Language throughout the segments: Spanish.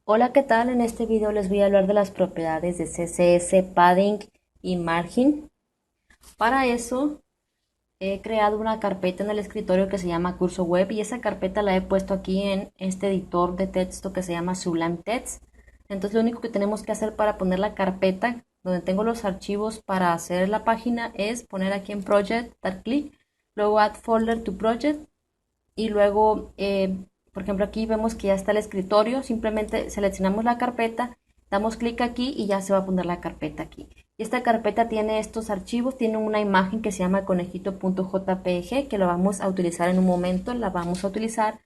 Hola, ¿qué tal? En este video les voy a hablar de las propiedades de CSS, padding y margin. Para eso he creado una carpeta en el escritorio que se llama curso web y esa carpeta la he puesto aquí en este editor de texto que se llama Sublime Text. Entonces lo único que tenemos que hacer para poner la carpeta donde tengo los archivos para hacer la página es poner aquí en Project, dar clic, luego Add Folder to Project y luego, por ejemplo, aquí vemos que ya está el escritorio, simplemente seleccionamos la carpeta, damos clic aquí y ya se va a poner la carpeta aquí. Y esta carpeta tiene estos archivos, tiene una imagen que se llama conejito.jpg que lo vamos a utilizar en un momento, la vamos a utilizar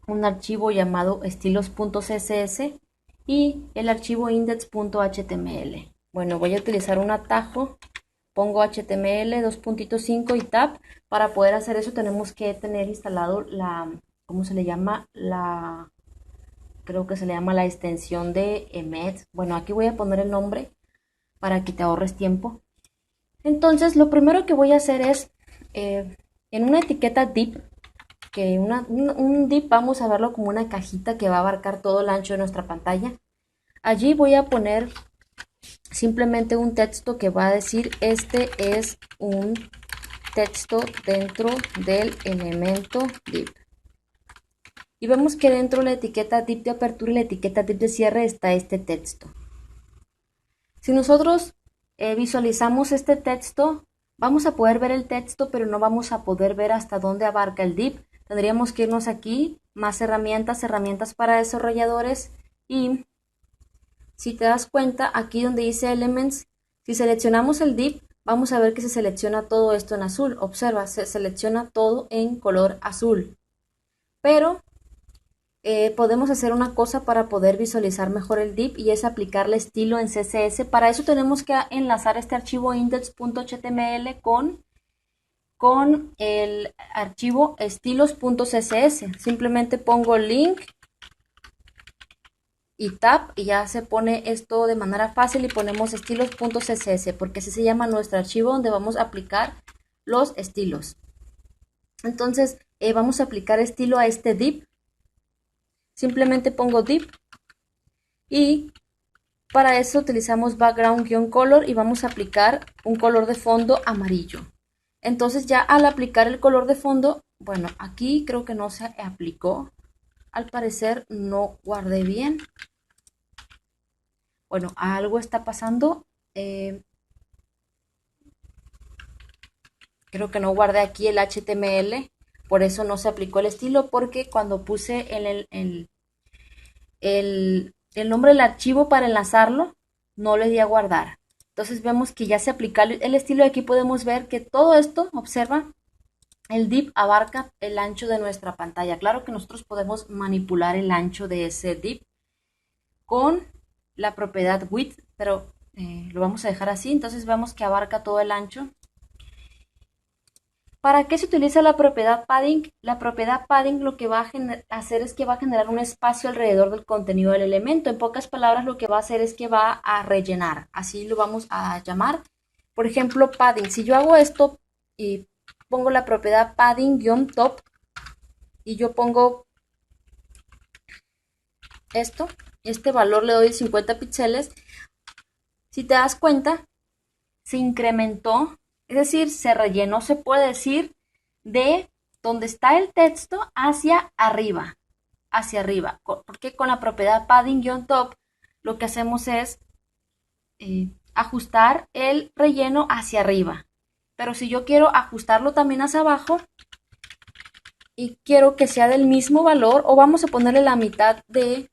un archivo llamado estilos.css y el archivo index.html. Bueno, voy a utilizar un atajo, pongo HTML 2.5 y tab. Para poder hacer eso tenemos que tener instalado la, ¿cómo se le llama? Creo que se le llama la extensión de Emmet. Bueno, aquí voy a poner el nombre para que te ahorres tiempo. Entonces, lo primero que voy a hacer es, en una etiqueta div, que un div vamos a verlo como una cajita que va a abarcar todo el ancho de nuestra pantalla. Allí voy a poner simplemente un texto que va a decir este es un texto dentro del elemento div. Y vemos que dentro de la etiqueta div de apertura y la etiqueta div de cierre está este texto. Si nosotros visualizamos este texto, vamos a poder ver el texto, pero no vamos a poder ver hasta dónde abarca el div. Tendríamos que irnos aquí, más herramientas, herramientas para desarrolladores, y si te das cuenta, aquí donde dice Elements, si seleccionamos el div, vamos a ver que se selecciona todo esto en azul. Observa, se selecciona todo en color azul. Pero podemos hacer una cosa para poder visualizar mejor el div y es aplicarle estilo en CSS. Para eso tenemos que enlazar este archivo index.html con el archivo estilos.css. Simplemente pongo link y tab y ya se pone esto de manera fácil y ponemos estilos.css porque así se llama nuestro archivo donde vamos a aplicar los estilos. Entonces vamos a aplicar estilo a este div. Simplemente pongo div y para eso utilizamos background-color y vamos a aplicar un color de fondo amarillo. Entonces ya al aplicar el color de fondo, bueno, aquí creo que no se aplicó. Al parecer no guardé bien. Bueno, algo está pasando. Creo que no guardé aquí el HTML. Por eso no se aplicó el estilo. Porque cuando puse el nombre del archivo para enlazarlo, no le di a guardar. Entonces vemos que ya se aplica el estilo. Aquí podemos ver que todo esto, observa, el div abarca el ancho de nuestra pantalla. Claro que nosotros podemos manipular el ancho de ese div con la propiedad width, pero lo vamos a dejar así. Entonces vemos que abarca todo el ancho. ¿Para qué se utiliza la propiedad padding? La propiedad padding lo que va a hacer es que va a generar un espacio alrededor del contenido del elemento. En pocas palabras, lo que va a hacer es que va a rellenar. Así lo vamos a llamar. Por ejemplo, padding. Si yo hago esto y pongo la propiedad padding-top y yo pongo esto, este valor le doy 50 píxeles, si te das cuenta, se incrementó, es decir, se rellenó, se puede decir, de donde está el texto hacia arriba, porque con la propiedad padding-top lo que hacemos es ajustar el relleno hacia arriba. Pero si yo quiero ajustarlo también hacia abajo y quiero que sea del mismo valor, o vamos a ponerle la mitad de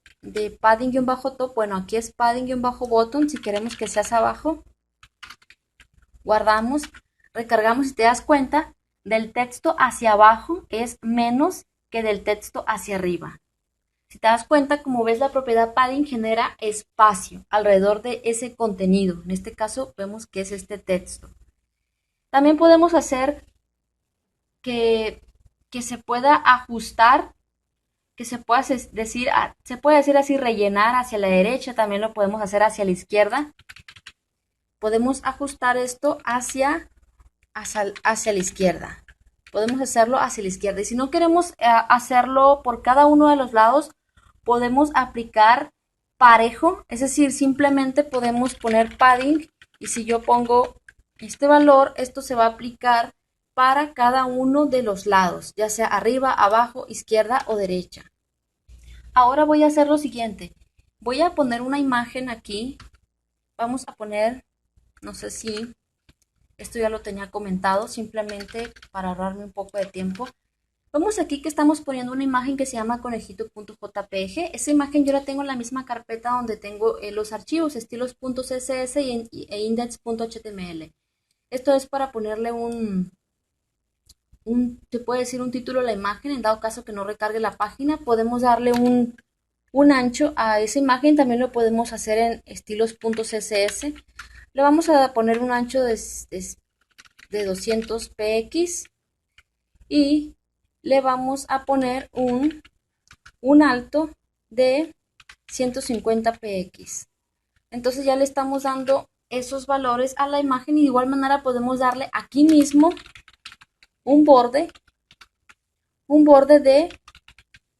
padding-top, bueno, aquí es padding-bottom, si queremos que sea hacia abajo, guardamos, recargamos y te das cuenta, del texto hacia abajo es menos que del texto hacia arriba. Si te das cuenta, como ves, la propiedad padding genera espacio alrededor de ese contenido. En este caso vemos que es este texto. También podemos hacer que se pueda ajustar, que se pueda decir así, rellenar hacia la derecha, también lo podemos hacer hacia la izquierda. Podemos ajustar esto hacia la izquierda. Podemos hacerlo hacia la izquierda. Y si no queremos hacerlo por cada uno de los lados, podemos aplicar parejo, es decir, simplemente podemos poner padding y si yo pongo este valor, esto se va a aplicar para cada uno de los lados, ya sea arriba, abajo, izquierda o derecha. Ahora voy a hacer lo siguiente, voy a poner una imagen aquí, vamos a poner, no sé si esto ya lo tenía comentado, simplemente para ahorrarme un poco de tiempo. Vemos aquí que estamos poniendo una imagen que se llama conejito.jpg. Esa imagen yo la tengo en la misma carpeta donde tengo los archivos estilos.css e index.html. Esto es para ponerle se puede decir un título a la imagen, en dado caso que no recargue la página. Podemos darle un ancho a esa imagen, también lo podemos hacer en estilos.css. Le vamos a poner un ancho de 200 px y le vamos a poner un alto de 150 px. Entonces ya le estamos dando esos valores a la imagen y de igual manera podemos darle aquí mismo un borde de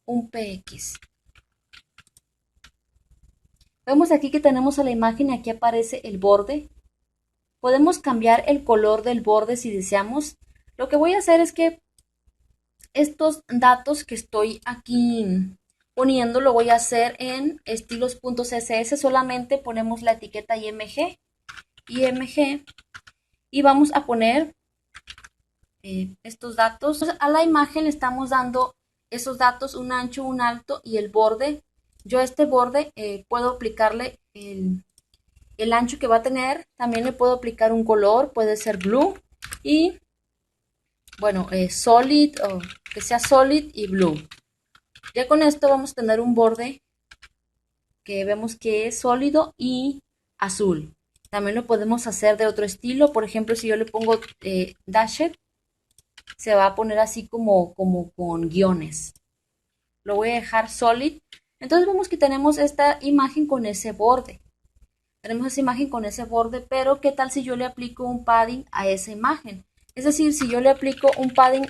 un px. Vemos aquí que tenemos a la imagen y aquí aparece el borde. Podemos cambiar el color del borde si deseamos. Lo que voy a hacer es que estos datos que estoy aquí poniendo lo voy a hacer en estilos.css. Solamente ponemos la etiqueta img y vamos a poner estos datos. A la imagen le estamos dando esos datos, un ancho, un alto y el borde. Yo a este borde puedo aplicarle el ancho que va a tener. También le puedo aplicar un color, puede ser blue y bueno, solid o que sea solid y blue. Ya con esto vamos a tener un borde que vemos que es sólido y azul. También lo podemos hacer de otro estilo. Por ejemplo, si yo le pongo dashed, se va a poner así como con guiones. Lo voy a dejar solid. Entonces vemos que tenemos esta imagen con ese borde. Tenemos esa imagen con ese borde, pero ¿qué tal si yo le aplico un padding a esa imagen? Es decir, si yo le aplico un padding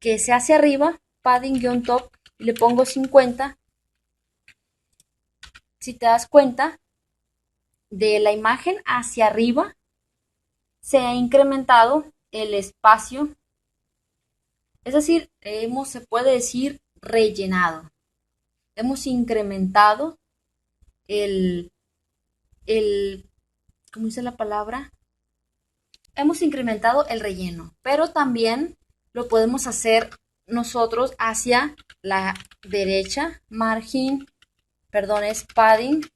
que se hace arriba, padding-top, y le pongo 50, si te das cuenta, de la imagen hacia arriba se ha incrementado el espacio, es decir, se puede decir rellenado. Hemos incrementado ¿cómo dice la palabra? Hemos incrementado el relleno, pero también lo podemos hacer nosotros hacia la derecha, margin, perdón, es padding-right,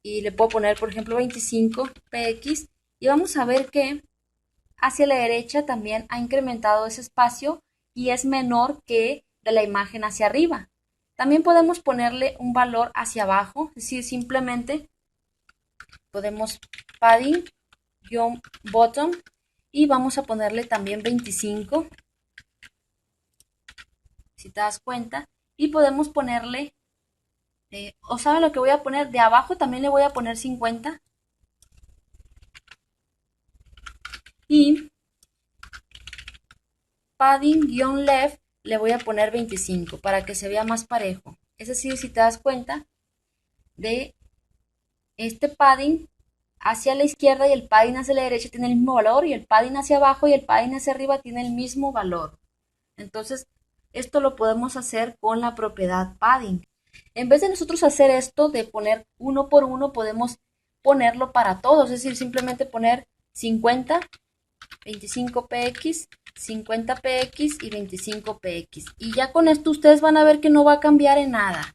y le puedo poner, por ejemplo, 25 px, y vamos a ver que hacia la derecha también ha incrementado ese espacio y es menor que de la imagen hacia arriba. También podemos ponerle un valor hacia abajo, es decir, simplemente podemos padding-bottom y vamos a ponerle también 25, si te das cuenta, y podemos ponerle, o saben lo que voy a poner, de abajo también le voy a poner 50 y padding-left le voy a poner 25 para que se vea más parejo. Es decir, si te das cuenta de este padding hacia la izquierda y el padding hacia la derecha tiene el mismo valor y el padding hacia abajo y el padding hacia arriba tiene el mismo valor. Entonces, esto lo podemos hacer con la propiedad padding. En vez de nosotros hacer esto de poner uno por uno, podemos ponerlo para todos, es decir, simplemente poner 50, 25 px, 50 px y 25 px. Y ya con esto ustedes van a ver que no va a cambiar en nada.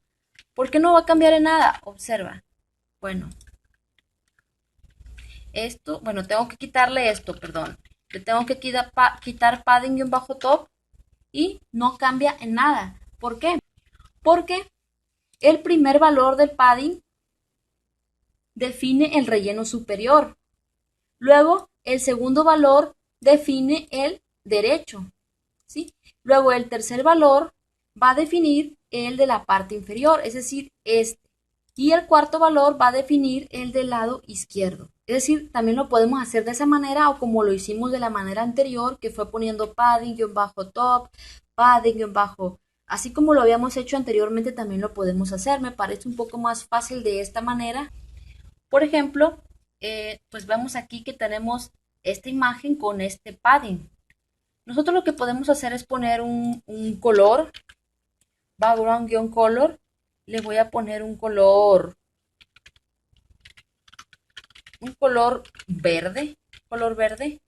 ¿Por qué no va a cambiar en nada? Observa. Bueno, tengo que quitarle esto, perdón. Le tengo que quitar padding-top y no cambia en nada. ¿Por qué? Porque el primer valor del padding define el relleno superior. Luego, el segundo valor define el derecho, ¿sí? Luego, el tercer valor va a definir el de la parte inferior, es decir, este. Y el cuarto valor va a definir el del lado izquierdo. Es decir, también lo podemos hacer de esa manera o como lo hicimos de la manera anterior, que fue poniendo padding-top, padding- Así como lo habíamos hecho anteriormente, también lo podemos hacer. Me parece un poco más fácil de esta manera. Por ejemplo, pues vemos aquí que tenemos esta imagen con este padding. Nosotros lo que podemos hacer es poner un color, background-color. Le voy a poner un color verde, color verde.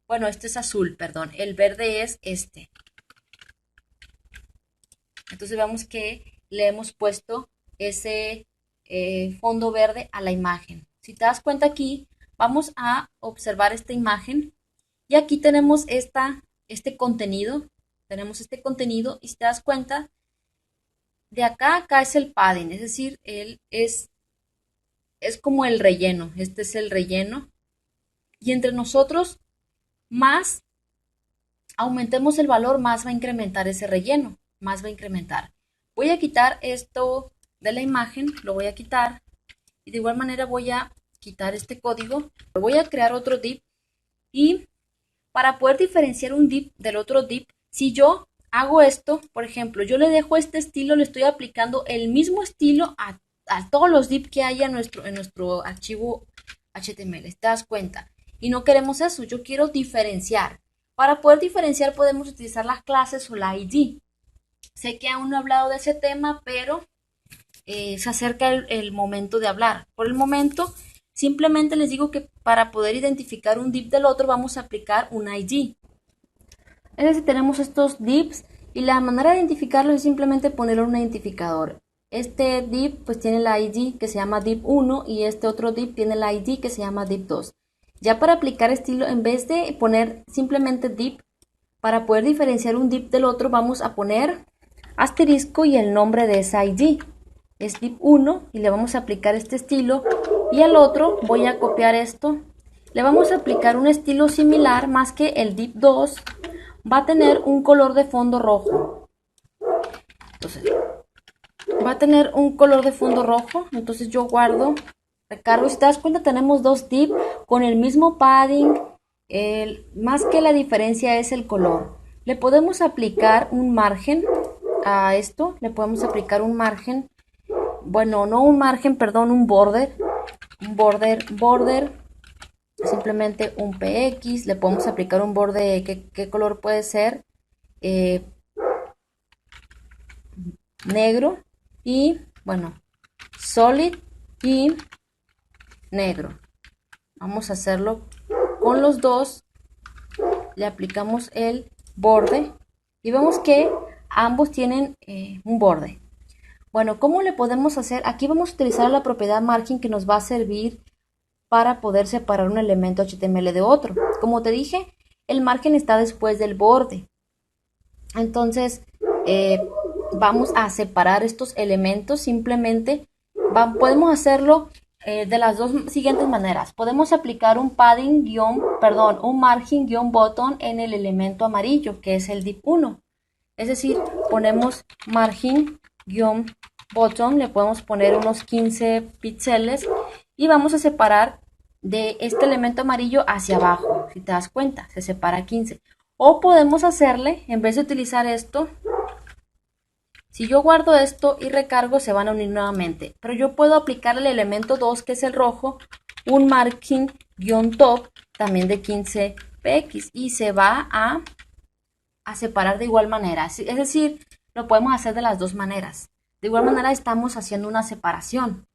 Bueno, este es azul, perdón. El verde es este. Entonces vemos que le hemos puesto ese fondo verde a la imagen. Si te das cuenta aquí, vamos a observar esta imagen y aquí tenemos este contenido. Tenemos este contenido y si te das cuenta, de acá a acá es el padding, es decir, él es como el relleno. Este es el relleno. Y entre nosotros, más aumentemos el valor, más va a incrementar ese relleno, más va a incrementar. Voy a quitar esto de la imagen, lo voy a quitar y de igual manera voy a quitar este código. Voy a crear otro div y para poder diferenciar un div del otro div, si yo hago esto, por ejemplo, yo le dejo este estilo, le estoy aplicando el mismo estilo a todos los div que haya en nuestro archivo HTML, ¿te das cuenta? Y no queremos eso, yo quiero diferenciar. Para poder diferenciar podemos utilizar las clases o la ID. Sé que aún no he hablado de ese tema, pero se acerca el momento de hablar. Por el momento, simplemente les digo que para poder identificar un div del otro vamos a aplicar un ID. Es decir, tenemos estos divs y la manera de identificarlos es simplemente poner un identificador. Este div pues tiene la ID que se llama div1 y este otro div tiene la ID que se llama div2. Ya para aplicar estilo, en vez de poner simplemente div, para poder diferenciar un div del otro vamos a poner asterisco y el nombre de esa ID. Es div1 y le vamos a aplicar este estilo y al otro voy a copiar esto. Le vamos a aplicar un estilo similar, más que el div2 va a tener un color de fondo rojo. Entonces, va a tener un color de fondo rojo. Entonces yo guardo, recargo. Si te das cuenta, tenemos dos div con el mismo padding. Más que la diferencia es el color. Le podemos aplicar un margen a esto. Le podemos aplicar un margen. Bueno, no un margen, perdón, un border. Un border. Simplemente un PX. Le podemos aplicar un border. ¿Qué color puede ser? Negro. Y bueno, solid y negro. Vamos a hacerlo con los dos. Le aplicamos el borde y vemos que ambos tienen un borde. Bueno, ¿cómo le podemos hacer? Aquí vamos a utilizar la propiedad margin que nos va a servir para poder separar un elemento HTML de otro. Como te dije, el margen está después del borde. Entonces, vamos a separar estos elementos. Simplemente podemos hacerlo de las dos siguientes maneras. Podemos aplicar un padding un margin button en el elemento amarillo, que es el div1. Es decir, ponemos margin button, le podemos poner unos 15 píxeles y vamos a separar de este elemento amarillo hacia abajo. Si te das cuenta, se separa 15. O podemos hacerle, en vez de utilizar esto, si yo guardo esto y recargo, se van a unir nuevamente. Pero yo puedo aplicar el elemento 2, que es el rojo, un margin-top, también de 15 px, y se va a separar de igual manera. Es decir, lo podemos hacer de las dos maneras. De igual manera estamos haciendo una separación.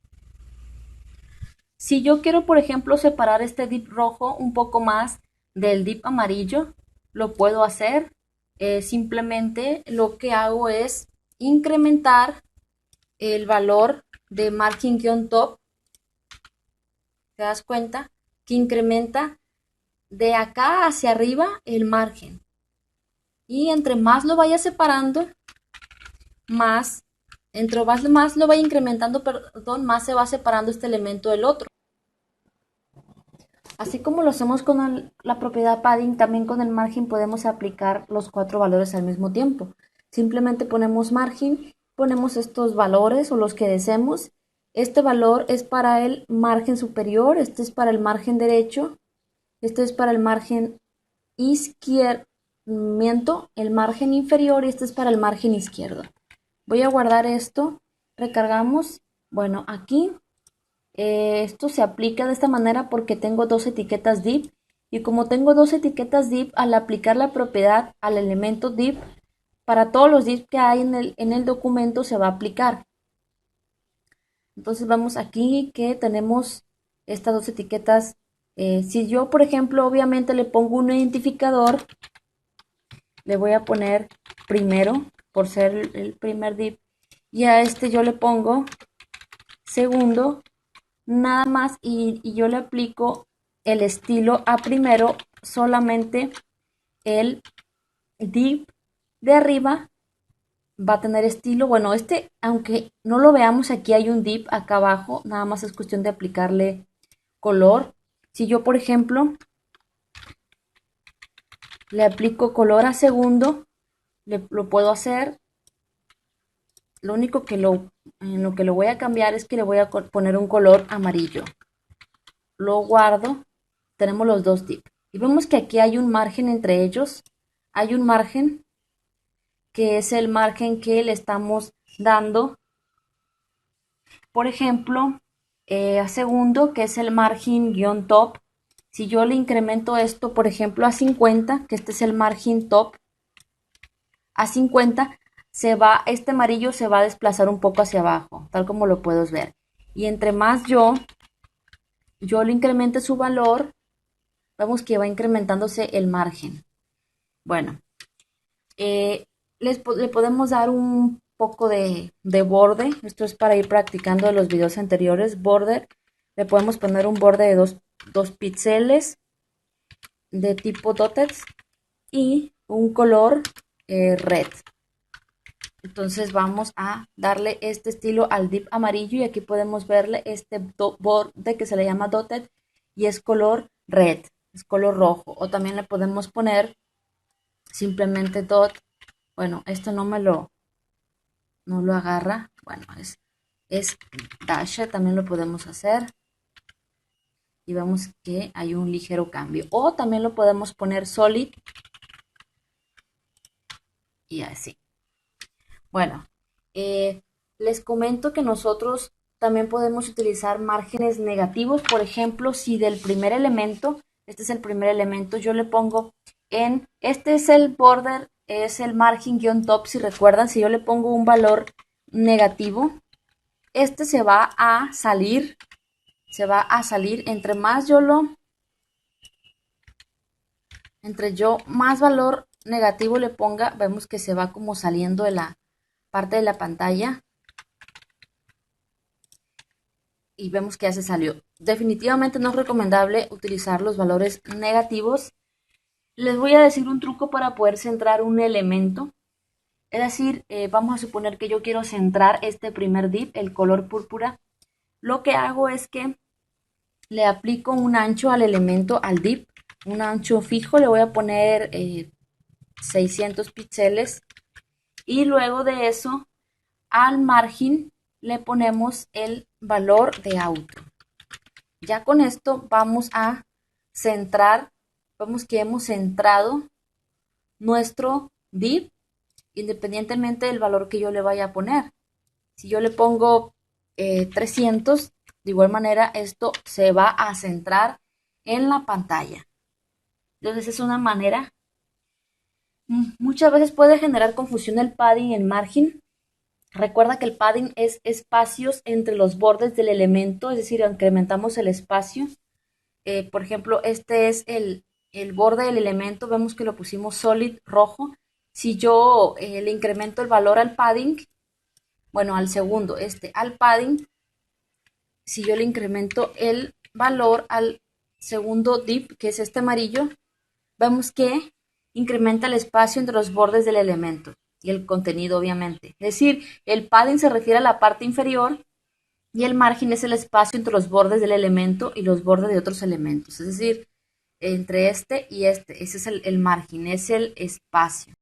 Si yo quiero, por ejemplo, separar este div rojo un poco más del div amarillo, lo puedo hacer. Simplemente lo que hago es incrementar el valor de margin-top. ¿Te das cuenta? Que incrementa de acá hacia arriba el margen. Y entre más lo vaya separando, entre más lo vaya incrementando, más se va separando este elemento del otro. Así como lo hacemos con la propiedad padding, también con el margin podemos aplicar los 4 valores al mismo tiempo. Simplemente ponemos margin, ponemos estos valores o los que deseemos. Este valor es para el margen superior, este es para el margen derecho, este es para el margen izquierdo, miento, el margen inferior y este es para el margen izquierdo. Voy a guardar esto, recargamos. Bueno, aquí esto se aplica de esta manera porque tengo dos etiquetas div y como tengo dos etiquetas div, al aplicar la propiedad al elemento div, para todos los divs que hay en el documento se va a aplicar. Entonces vamos aquí que tenemos estas dos etiquetas. Si yo, por ejemplo, obviamente le pongo un identificador, le voy a poner primero, por ser el primer div, y a este yo le pongo segundo, nada más, y yo le aplico el estilo a primero, solamente el div de arriba va a tener estilo. Bueno, este, aunque no lo veamos, aquí hay un div acá abajo, nada más es cuestión de aplicarle color. Si yo, por ejemplo, le aplico color a segundo, lo puedo hacer. Lo único que en lo que lo voy a cambiar es que le voy a poner un color amarillo. Lo guardo, tenemos los dos divs. Y vemos que aquí hay un margen entre ellos. Hay un margen que es el margen que le estamos dando. Por ejemplo, a segundo, que es el margin guión top. Si yo le incremento esto, por ejemplo, a 50, que este es el margin top, a 50, este amarillo se va a desplazar un poco hacia abajo, tal como lo puedes ver. Y entre más yo le incremente su valor, vemos que va incrementándose el margen. Bueno, le podemos dar un poco de borde. Esto es para ir practicando de los videos anteriores. Border, le podemos poner un borde de 2 píxeles de tipo dotted y un color red. Entonces vamos a darle este estilo al div amarillo y aquí podemos verle este borde que se le llama dotted y es color red, es color rojo. O también le podemos poner simplemente dot. Bueno, esto no lo agarra. Bueno, es dash, también lo podemos hacer. Y vemos que hay un ligero cambio. O también lo podemos poner solid. Y así. Bueno, les comento que nosotros también podemos utilizar márgenes negativos. Por ejemplo, si del primer elemento, este es el primer elemento, yo le pongo este es el border, es el margin guión top. Si recuerdan, si yo le pongo un valor negativo, este se va a salir, entre más más valor negativo le ponga, vemos que se va como saliendo de la parte de la pantalla y vemos que ya se salió. Definitivamente no es recomendable utilizar los valores negativos. Les voy a decir un truco para poder centrar un elemento. Es decir, vamos a suponer que yo quiero centrar este primer div, el color púrpura. Lo que hago es que le aplico un ancho al elemento, al div, un ancho fijo, le voy a poner 600 píxeles y luego de eso al margen le ponemos el valor de auto. Ya con esto vamos a centrar, vemos que hemos centrado nuestro div independientemente del valor que yo le vaya a poner. Si yo le pongo 300, de igual manera esto se va a centrar en la pantalla. Entonces es una manera. Muchas veces puede generar confusión el padding en margen. Recuerda que el padding es espacios entre los bordes del elemento, es decir, incrementamos el espacio. Por ejemplo, este es el borde del elemento, vemos que lo pusimos solid rojo. Si yo le incremento el valor al padding, bueno, al segundo, al padding, si yo le incremento el valor al segundo div, que es este amarillo, vemos que incrementa el espacio entre los bordes del elemento y el contenido, obviamente. Es decir, el padding se refiere a la parte inferior y el margen es el espacio entre los bordes del elemento y los bordes de otros elementos. Es decir, entre este y este. Ese es el margen, es el espacio.